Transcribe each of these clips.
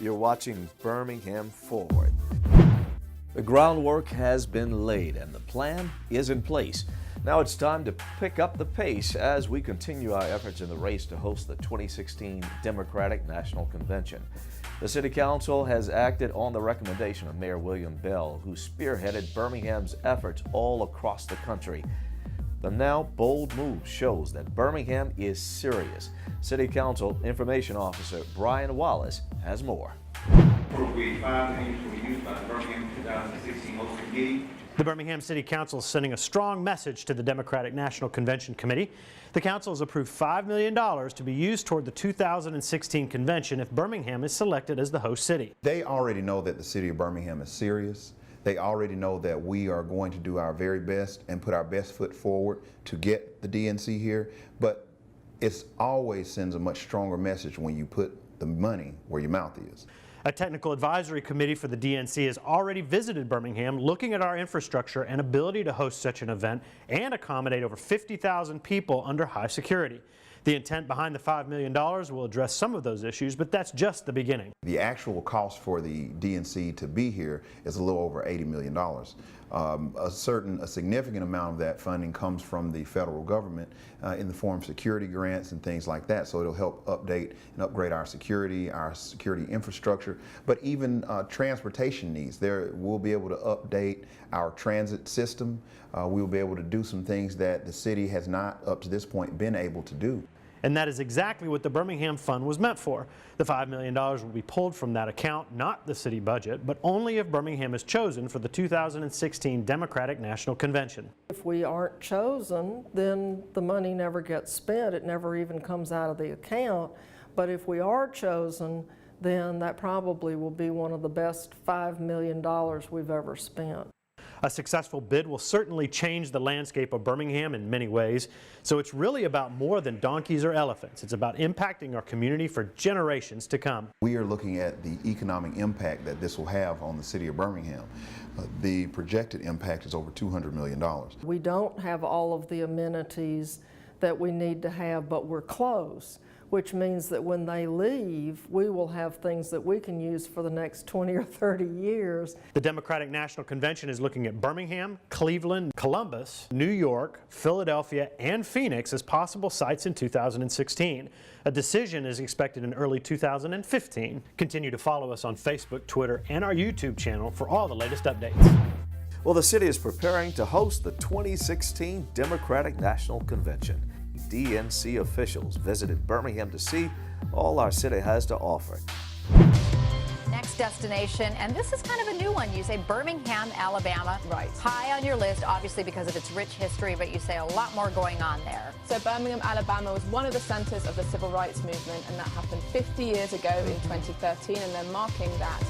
You're watching Birmingham Forward. The groundwork has been laid and the plan is in place. Now it's time to pick up the pace as we continue our efforts in the race to host the 2016 Democratic National Convention. The City Council has acted on the recommendation of Mayor William Bell, who spearheaded Birmingham's efforts all across the country. The now bold move shows that Birmingham is serious. City Council Information Officer Brian Wallace has more. Appropriate $5 million to be used by the Birmingham 2016 hosting committee. The Birmingham City Council is sending a strong message to the Democratic National Convention Committee. The Council has approved $5 million to be used toward the 2016 convention if Birmingham is selected as the host city. They already know that the city of Birmingham is serious. They already know that we are going to do our very best and put our best foot forward to get the DNC here, but it always sends a much stronger message when you put the money where your mouth is. A technical advisory committee for the DNC has already visited Birmingham, looking at our infrastructure and ability to host such an event and accommodate over 50,000 people under high security. The intent behind the $5 million will address some of those issues, but that's just the beginning. The actual cost for the DNC to be here is a little over $80 million. A significant amount of that funding comes from the federal government in the form of security grants and things like that, so it'll help update and upgrade our security infrastructure, but even transportation needs. We'll be able to update our transit system. We'll be able to do some things that the city has not up to this point been able to do. And that is exactly what the Birmingham Fund was meant for. The $5 million will be pulled from that account, not the city budget, but only if Birmingham is chosen for the 2016 Democratic National Convention. If we aren't chosen, then the money never gets spent. It never even comes out of the account. But if we are chosen, then that probably will be one of the best $5 million we've ever spent. A successful bid will certainly change the landscape of Birmingham in many ways, so it's really about more than donkeys or elephants. It's about impacting our community for generations to come. We are looking at the economic impact that this will have on the city of Birmingham. The projected impact is over $200 million. We don't have all of the amenities that we need to have, but we're close, which means that when they leave, we will have things that we can use for the next 20 or 30 years. The Democratic National Convention is looking at Birmingham, Cleveland, Columbus, New York, Philadelphia, and Phoenix as possible sites in 2016. A decision is expected in early 2015. Continue to follow us on Facebook, Twitter, and our YouTube channel for all the latest updates. Well, the city is preparing to host the 2016 Democratic National Convention. DNC officials visited Birmingham to see all our city has to offer. Next destination, and this is kind of a new one. You say Birmingham, Alabama. Right. High on your list, obviously because of its rich history, but you say a lot more going on there. So Birmingham, Alabama was one of the centers of the civil rights movement, and that happened 50 years ago in 2013, and they're marking that.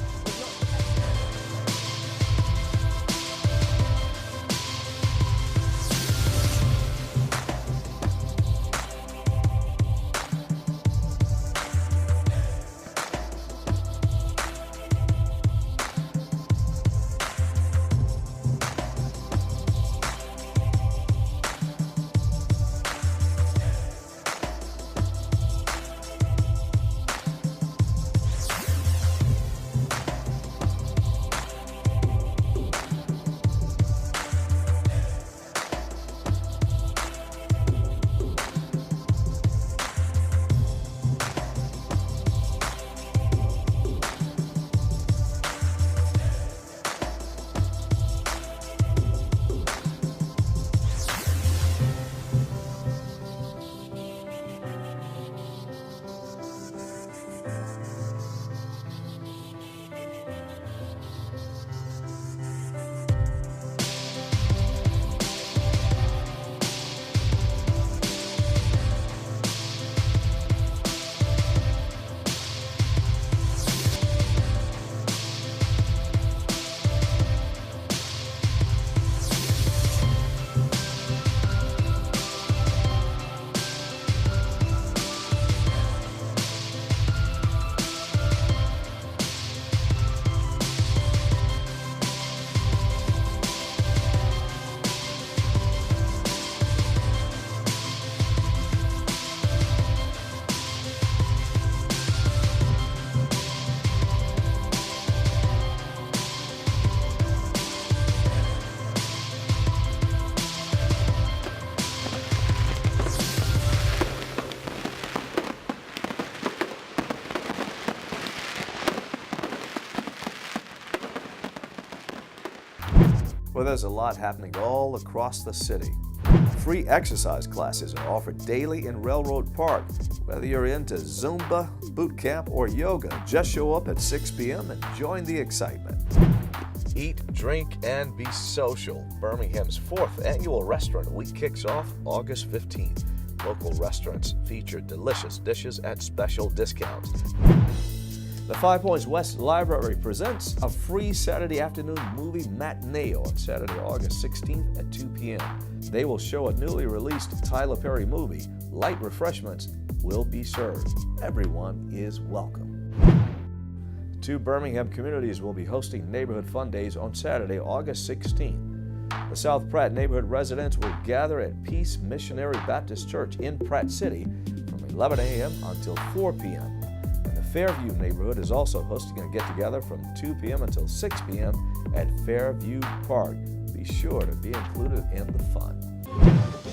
Well, there's a lot happening all across the city. Free exercise classes are offered daily in Railroad Park. Whether you're into Zumba, boot camp, or yoga, just show up at 6 p.m. and join the excitement. Eat, drink, and be social. Birmingham's 4th annual restaurant week kicks off August 15th. Local restaurants feature delicious dishes at special discounts. The 5 Points West Library presents a free Saturday afternoon movie matinee on Saturday, August 16th at 2 p.m. They will show a newly released Tyler Perry movie. Light refreshments will be served. Everyone is welcome. 2 Birmingham communities will be hosting Neighborhood Fun Days on Saturday, August 16th. The South Pratt neighborhood residents will gather at Peace Missionary Baptist Church in Pratt City from 11 a.m. until 4 p.m. Fairview neighborhood is also hosting a get-together from 2 p.m. until 6 p.m. at Fairview Park. Be sure to be included in the fun.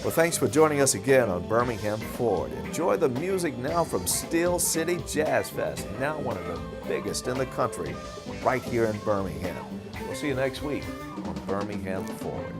Well, thanks for joining us again on Birmingham Forward. Enjoy the music now from Steel City Jazz Fest, now one of the biggest in the country, right here in Birmingham. We'll see you next week on Birmingham Forward.